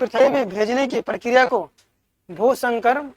पृथ्वी में भेजने की प्रक्रिया को भू संपर्कन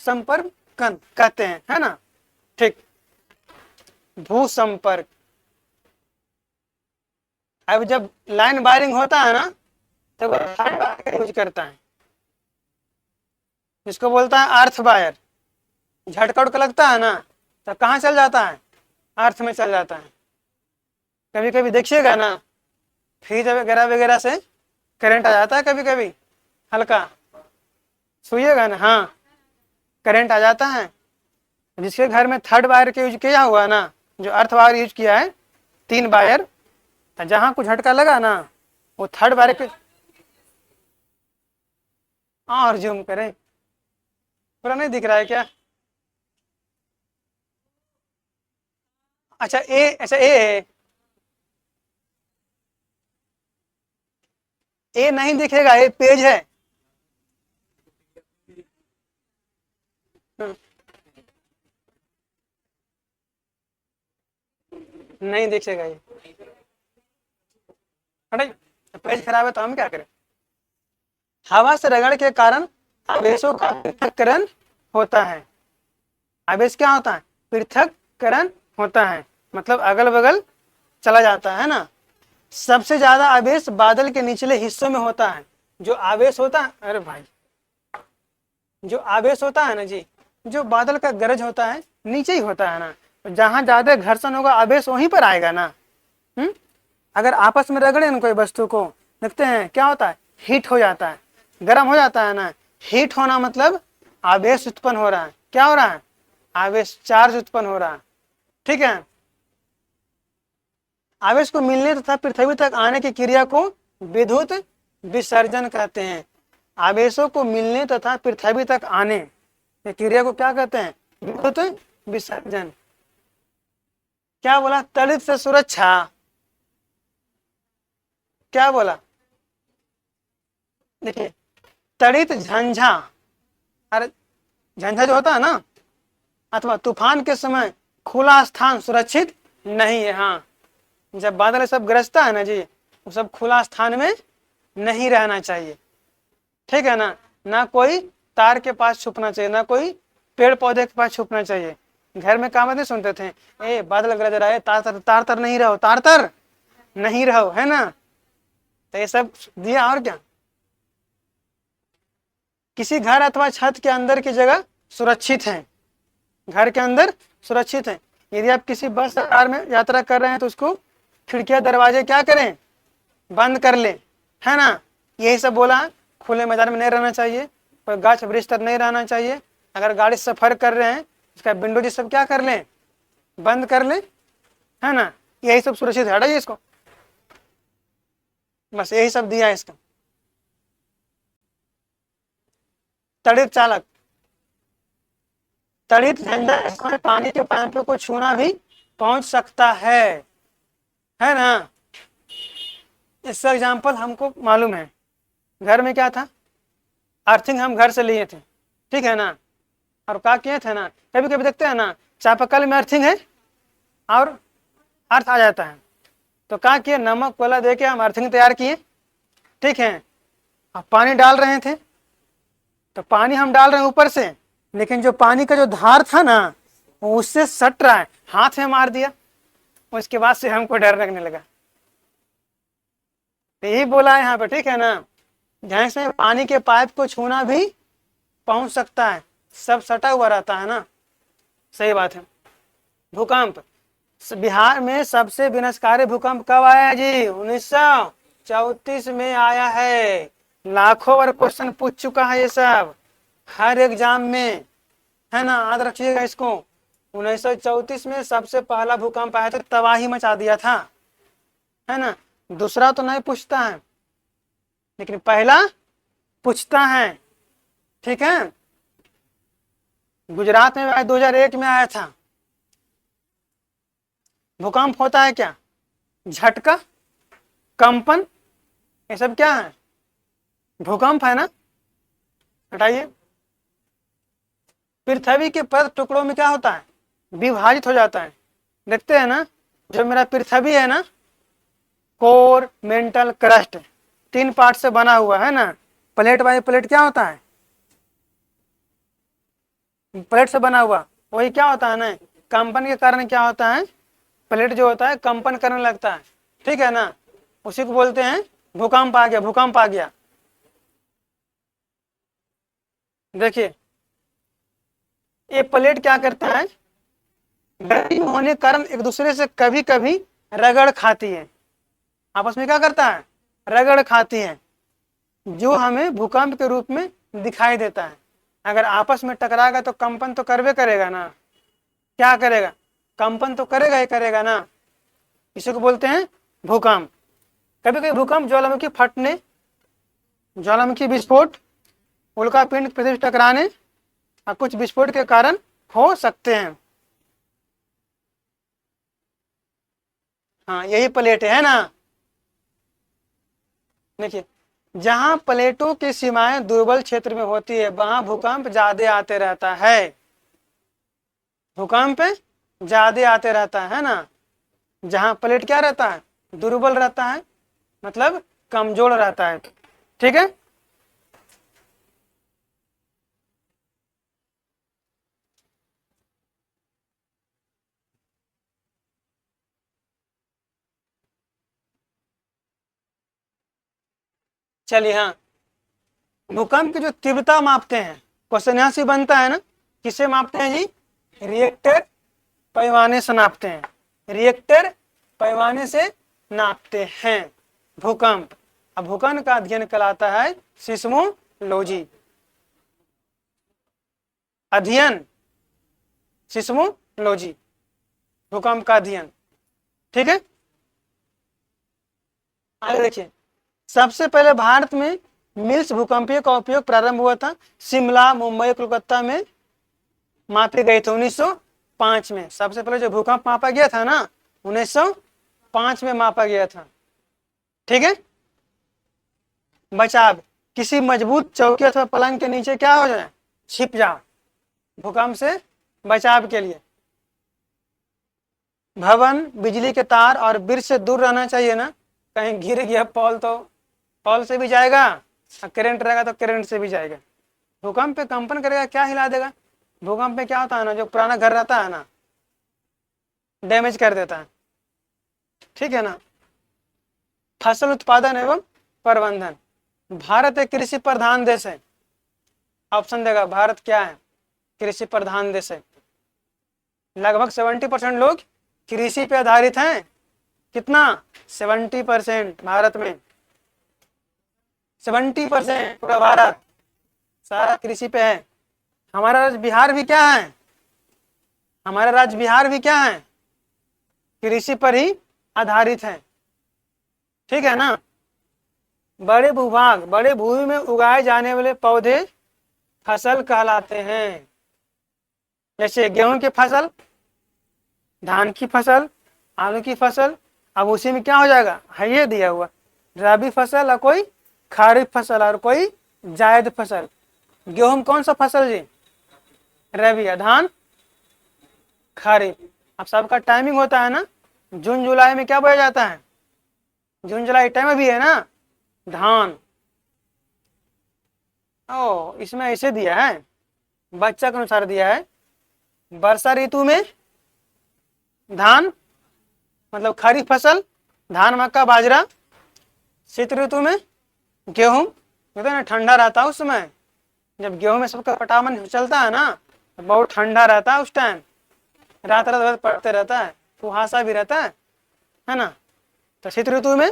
संपर्कन कहते हैं, है ना। ठीक, भू संपर्क। अब जब लाइन वायरिंग होता है ना तो थर्ड वायर का यूज करता है, जिसको बोलता है अर्थ वायर। झटका उटका लगता है ना तो कहाँ चल जाता है, अर्थ में चल जाता है। कभी कभी देखिएगा ना फ्रिज वगैरह वगैरह से करंट आ जाता है, कभी कभी हल्का छूइएगा ना, हाँ करंट आ जाता है। जिसके घर में थर्ड वायर का यूज किया हुआ है ना, जो अर्थ वायर यूज किया है 3 वायर, तो जहाँ कुछ झटका लगा ना वो थर्ड वायर के, और जूम करें, पूरा नहीं दिख रहा है क्या? अच्छा ए नहीं दिखेगा, ये पेज है। नहीं दिखेगा ये, अरे पेज खराब है तो हम क्या करें। हवा से रगड़ के कारण आवेशों का पृथक्करण होता है। आवेश क्या होता है, पृथक्करण होता है, मतलब अगल बगल चला जाता है ना। सबसे ज्यादा आवेश बादल के निचले हिस्सों में होता है। जो आवेश होता है, अरे भाई, जो आवेश होता है ना जी, जो बादल का गरज होता है नीचे ही होता है ना। जहां ज्यादा घर्षण होगा आवेश वहीं पर आएगा ना। अगर आपस में रगड़े ना कोई वस्तु को, देखते हैं क्या होता है, हीट हो जाता है, गर्म हो जाता है ना। हीट होना मतलब आवेश उत्पन्न हो रहा है। क्या हो रहा है, आवेश, चार्ज उत्पन्न हो रहा है। ठीक है। आवेश को मिलने तथा पृथ्वी तक आने की क्रिया को विद्युत विसर्जन कहते हैं। आवेशों को मिलने तथा पृथ्वी तक आने की क्रिया को क्या कहते हैं, विद्युत विसर्जन। क्या बोला, तड़ित से सुरक्षा, क्या बोला, देखिए तड़ित झंझा, अरे झंझा जो होता है ना, अथवा तूफान के समय खुला स्थान सुरक्षित नहीं है। हाँ, जब बादल सब गरजता है ना जी, वो सब खुला स्थान में नहीं रहना चाहिए। ठीक है ना, ना कोई तार के पास छुपना चाहिए, ना कोई पेड़ पौधे के पास छुपना चाहिए। घर में काम नहीं सुनते थे, ए बादल गरज रहा है, तार तर नहीं रहो, तार तर नहीं रहो, है ना। तो ये सब दिया। और क्या, किसी घर अथवा छत के अंदर की जगह सुरक्षित है, घर के अंदर सुरक्षित है। यदि आप किसी बस कार में यात्रा कर रहे हैं तो उसको खिड़कियां दरवाजे क्या करें, बंद कर ले, है ना। यही सब बोला, खुले मैदान में नहीं रहना चाहिए, कोई गाछ वृक्ष तर नहीं रहना चाहिए। अगर गाड़ी सफर कर रहे हैं उसका विंडो जी सब क्या कर लें, बंद कर ले, है ना। यही सब सुरक्षित है, हटाइए इसको, बस यही सब दिया है इसका। तड़ित चालक, तड़ित झंडा, इसमें पानी के पाइपों को छूना भी पहुंच सकता है ना। इसका एग्जाम्पल हमको मालूम है, घर में क्या था, अर्थिंग हम घर से लिए थे, ठीक है ना। और क्या किए थे ना, कभी कभी देखते हैं ना चापाकल में अर्थिंग है और अर्थ आ जाता है, तो क्या किए, नमक कोला दे के हम अर्थिंग तैयार किए, ठीक है। अब पानी डाल रहे थे, तो पानी हम डाल रहे हैं ऊपर से, लेकिन जो पानी का जो धार था ना वो उससे सट रहा है, हाथ में मार दिया। उसके बाद से हमको डर लगने लगा। तो यही बोला है यहाँ पे, ठीक है ना, जहाँ से पानी के पाइप को छूना भी पहुंच सकता है, सब सटा हुआ रहता है ना। सही बात है। भूकंप, बिहार में सबसे विनाशकारी भूकंप कब आया जी, 1934 में आया है। लाखों बार क्वेश्चन पूछ चुका है ये सब, हर एग्जाम में, है ना, याद रखिएगा इसको। 1934 में सबसे पहला भूकंप आया था, तबाही मचा दिया था, है ना। दूसरा तो नहीं पूछता है, लेकिन पहला पूछता है, ठीक है। गुजरात में 2001 में आया था। भूकंप होता है क्या, झटका, कंपन, ये सब क्या है, भूकंप है ना। हटाइए। पृथ्वी के परत टुकड़ों में क्या होता है, विभाजित हो जाता है। देखते हैं ना, जो मेरा पृथ्वी है ना, कोर, मेंटल, क्रस्ट, 3 पार्ट से बना हुआ है ना। प्लेट बाई प्लेट क्या होता है, प्लेट से बना हुआ, वही क्या होता है ना, कंपन के कारण क्या होता है, प्लेट जो होता है कंपन करने लगता है, ठीक है ना, उसी को बोलते हैं भूकंप आ गया, भूकंप आ गया। देखिए ये प्लेट क्या करता है, गर्मी होने के कारण एक दूसरे से कभी कभी रगड़ खाती है, आपस में क्या करता है, रगड़ खाती है, जो हमें भूकंप के रूप में दिखाई देता है। अगर आपस में टकराएगा तो कंपन तो करवे करेगा ना, क्या करेगा, कंपन तो करेगा ही करेगा ना, इसी को बोलते हैं भूकंप। कभी कभी भूकंप ज्वालामुखी फटने, ज्वालामुखी विस्फोट, उल्का पिंड पृथ्वी से टकराने और कुछ विस्फोट के कारण हो सकते हैं। हाँ यही प्लेट है ना। देखिए जहां प्लेटों की सीमाएं दुर्बल क्षेत्र में होती है वहां भूकंप ज्यादा आते रहता है, भूकंप ज्यादा आते रहता है ना। जहां प्लेट क्या रहता है, दुर्बल रहता है, मतलब कमजोर रहता है, ठीक है। चलिए हाँ, भूकंप की जो तीव्रता मापते हैं, क्वेश्चन यहां से बनता है ना, किसे मापते हैं जी, रिएक्टर पैमाने से नापते हैं, रिएक्टर पैमाने से नापते हैं भूकंप। अब भूकंप का अध्ययन कहलाता है सिस्मोलॉजी, अध्ययन सिस्मोलॉजी, भूकंप का अध्ययन, ठीक है। आगे देखिए, सबसे पहले भारत में मिल्स भूकंपीय का उपयोग प्रारंभ हुआ था, शिमला, मुंबई, कोलकाता में मापे गए थे 1905 में। सबसे पहले जो भूकंप मापा गया था ना 1905 में मापा गया था, ठीक है। बचाव, किसी मजबूत चौकी अथवा पलंग के नीचे क्या हो जाए, छिप जाओ, भूकंप से बचाव के लिए। भवन, बिजली के तार और ब्रिज से दूर रहना चाहिए ना, कहीं गिर गया पॉल तो पॉल से भी जाएगा, और करंट रहेगा तो करंट से भी जाएगा। भूकंप पे कंपन करेगा, क्या हिला देगा, भूकंप में क्या होता है ना, जो पुराना घर रहता है ना डैमेज कर देता है, ठीक है ना। फसल उत्पादन एवं प्रबंधन, भारत एक कृषि प्रधान देश है, ऑप्शन देगा भारत क्या है, कृषि प्रधान देश है। लगभग 70% लोग कृषि पे आधारित हैं, कितना, 70% भारत में, 70% पूरा भारत सारा कृषि पे है। हमारा राज्य बिहार भी क्या है, हमारा राज्य बिहार भी क्या है, कृषि पर ही आधारित है, ठीक है ना। बड़े भूभाग, बड़े भूमि में उगाए जाने वाले पौधे फसल कहलाते हैं, जैसे गेहूं की फसल, धान की फसल, आलू की फसल। अब उसी में क्या हो जाएगा, है ये दिया हुआ रबी फसल और कोई खरीफ फसल और कोई जायद फसल। गेहूं कौन सा फसल जी, रबी, धान खरीफ। अब सबका टाइमिंग होता है ना, जून जुलाई में क्या बोया जाता है, जून जुलाई टाइम भी है ना धान। ओ इसमें ऐसे दिया है, बच्चा के अनुसार दिया है, वर्षा ऋतु में धान मतलब खरीफ फसल, धान, मक्का, बाजरा। शीत ऋतु में गेहूं, कहते ना ठंडा रहता है उस समय, जब गेहूं में सबका पटावन चलता है ना तो बहुत ठंडा रहता है उस टाइम, रात रात पड़ते रहता है, कुहासा भी रहता है ना। तो शीत ऋतु में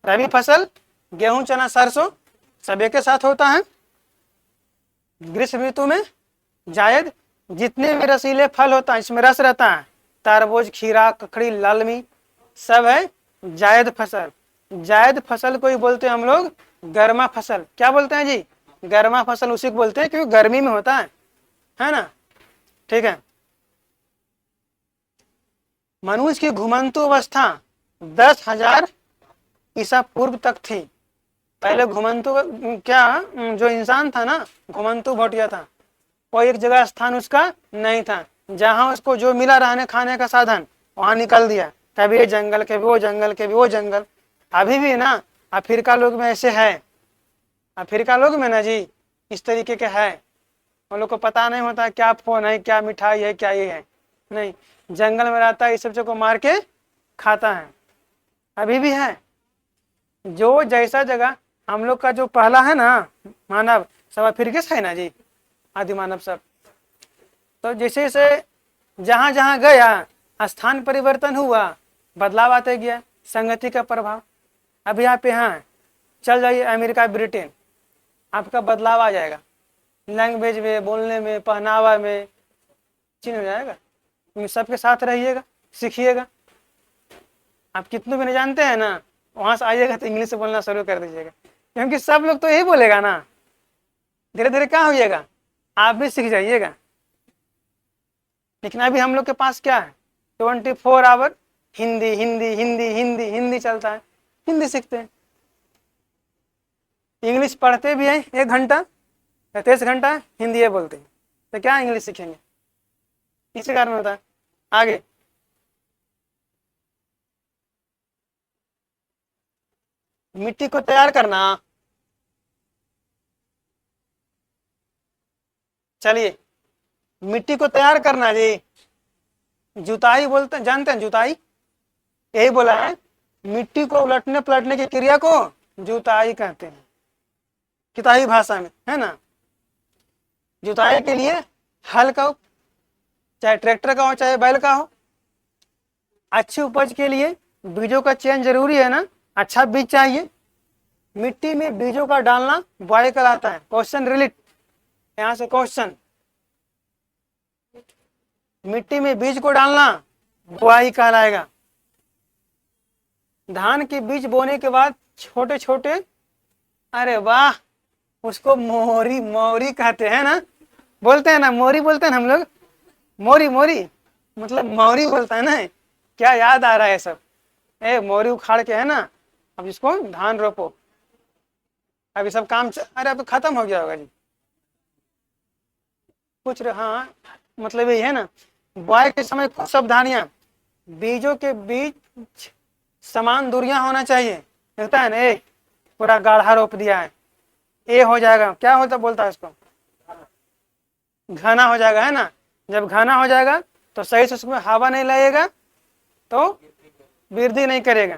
रबी फसल, गेहूं, चना, सरसों सब एक साथ होता है। ग्रीष्म ऋतु में जायद, जितने भी रसीले फल होता है इसमें रस रहता है, तरबूज, खीरा, ककड़ी, लालमी सब है जायद फसल। जायद फसल को ही बोलते हैं हम लोग गर्मा फसल। क्या बोलते हैं जी, गर्मा फसल उसी को बोलते हैं क्योंकि गर्मी में होता है ना, ठीक है। मनुष्य की घुमंतु अवस्था 10,000 ईसा पूर्व तक थी। पहले घुमंतु क्या, जो इंसान था ना घुमंतु भोटिया था, कोई एक जगह स्थान उसका नहीं था, जहां उसको जो मिला रहने खाने का साधन वहां निकल दिया, कभी ये जंगल, कभी वो जंगल, कभी वो जंगल। अभी भी ना अफ्रीका लोग में ऐसे है, अफ्रीका लोग में ना जी इस तरीके के है। उन लोग को पता नहीं होता क्या फोन है, क्या मिठाई है, क्या ये है, नहीं, जंगल में रहता है, इस सब को मार के खाता है। अभी भी है। जो जैसा जगह हम लोग का जो पहला है ना मानव, सब अफ्रीका से है ना जी, आदि मानव सब। तो जैसे जैसे जहाँ जहाँ गया स्थान परिवर्तन हुआ, बदलाव आते गया, संगति का प्रभाव। अब यहाँ पे हाँ चल जाइए अमेरिका, ब्रिटेन, आपका बदलाव आ जाएगा, लैंग्वेज में, बोलने में, पहनावा में चेंज हो जाएगा। सबके साथ रहिएगा, सीखिएगा। आप कितनों भी नहीं जानते हैं ना, वहाँ से आइएगा तो इंग्लिश बोलना शुरू कर दीजिएगा, क्योंकि सब लोग तो यही बोलेगा ना। धीरे धीरे क्या होइएगा, आप भी सीख जाइएगा। लेकिन अभी हम लोग के पास क्या है, 24 आवर हिंदी हिंदी हिंदी हिंदी हिंदी चलता है, हिंदी सीखते हैं। इंग्लिश पढ़ते भी हैं 1 घंटा या 30 घंटा, हिंदी बोलते हैं, तो क्या इंग्लिश सीखेंगे? इसी कारण होता है। आगे मिट्टी को तैयार करना, चलिए मिट्टी को तैयार करना जी, जुताई बोलते हैं, जानते हैं जुताई? यही बोला है, मिट्टी को उलटने पलटने की क्रिया को जुताई कहते हैं, किताबी भाषा में, है ना। जुताई के लिए हल का हो, चाहे ट्रैक्टर का हो, चाहे बैल का हो। अच्छी उपज के लिए बीजों का चयन जरूरी है ना, अच्छा बीज चाहिए। मिट्टी में बीजों का डालना बुआई कहलाता है। क्वेश्चन रिलेट, यहाँ से क्वेश्चन, मिट्टी में बीज को डालना बुआई कहलाएगा। धान के बीज बोने के बाद छोटे छोटे, अरे वाह, उसको मोहरी, मोरी कहते हैं ना, बोलते हैं ना, मोरी बोलते हैं ना हम लोग, मोरी मोरी मतलब मोरी बोलता है ना। क्या याद आ रहा है सब, मोरी उखाड़ के, है ना। अब इसको धान रोपो, अभी सब काम अरे अब तो खत्म हो गया होगा जी, कुछ हाँ, मतलब यही है ना। बुआई के समय कुछ सावधानियां, बीजों के बीच समान दूरियां होना चाहिए, लगता है ना, पूरा गाढ़ा रोप दिया है, ये हो जाएगा, क्या होता बोलता है इसको, घना हो जाएगा, है ना। जब घना हो जाएगा तो सही से उसमें हवा नहीं लगेगा, तो वृद्धि नहीं करेगा,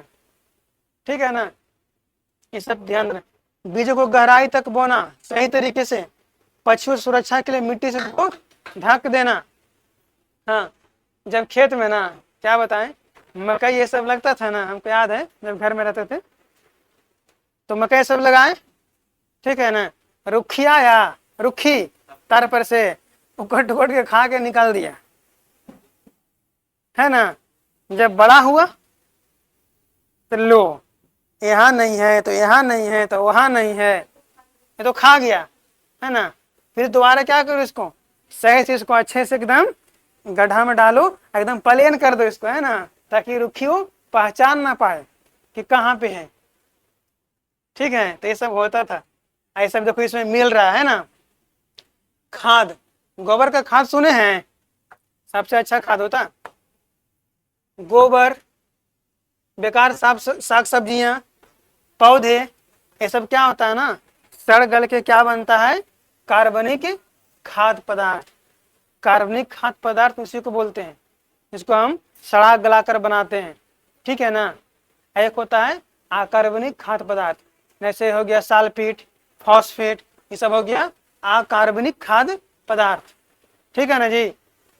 ठीक है ना। ये सब ध्यान रखें। बीजों को गहराई तक बोना सही तरीके से, पशु सुरक्षा के लिए मिट्टी से उसको ढक देना। हाँ, जब खेत में ना क्या बताएं, मकई ये सब लगता था ना, हमको याद है जब घर में रहते थे तो मकई सब लगाए, ठीक है ना। रुखिया या रुखी तार पर से उकट उकट के खा के निकाल दिया, है ना। जब बड़ा हुआ तो लो, यहाँ नहीं है तो यहाँ नहीं है तो वहां नहीं है, ये तो खा गया, है ना। फिर दोबारा क्या करो, इसको सही से, इसको अच्छे से एकदम गड्ढा में डालो, एकदम प्लेन कर दो इसको, है ना, ताकि रुखियो पहचान ना पाए कि कहाँ पे है, ठीक है। तो ये सब होता था। ऐसा देखो इसमें मिल रहा है ना, खाद, गोबर का खाद सुने हैं, सबसे अच्छा खाद होता गोबर। बेकार साग सब्जियां, पौधे, ये सब क्या होता है ना, सड़ गल के क्या बनता है, कार्बनिक खाद्य पदार्थ। कार्बनिक खाद्य पदार्थ उसी को बोलते हैं, जिसको हम सड़ा गलाकर बनाते हैं, ठीक है ना। एक होता है अकार्बनिक खाद्य पदार्थ, जैसे हो गया सल्फेट, फॉस्फेट, ये सब हो गया अकार्बनिक खाद्य पदार्थ, ठीक है ना जी।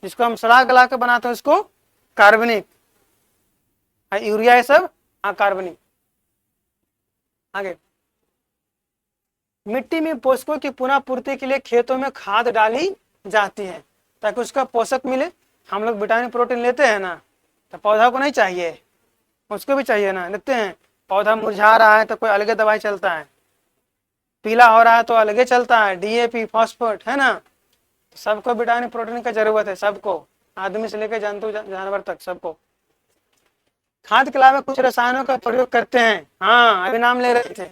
जिसको हम सड़ा गलाकर बनाते हैं उसको कार्बनिक, यूरिया ये सब अकार्बनिक। आगे, मिट्टी में पोषकों की पुनः पूर्ति के लिए खेतों में खाद डाली जाती है ताकि उसका पोषक मिले। हम लोग विटामिन प्रोटीन लेते हैं ना, तो पौधा को नहीं चाहिए, उसको भी चाहिए ना, लेते हैं। पौधा मुरझा रहा है तो कोई अलग दवाई चलता है, पीला हो रहा है तो अलगे चलता है, डीएपी, फॉस्फेट, है ना। सबको विटामिन प्रोटीन की जरूरत है, सबको, आदमी से लेकर जंतु जानवर तक सबको। खाद के अलावा कुछ रसायनों का प्रयोग करते हैं, हाँ अभी नाम ले रहे थे,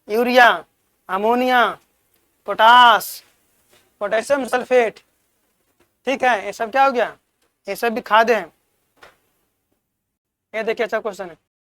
urea, ammonia, potash, potassium sulphate, ठीक है। ये सब क्या हो गया, ये सब भी खाद है। ये देखिए अच्छा क्वेश्चन है।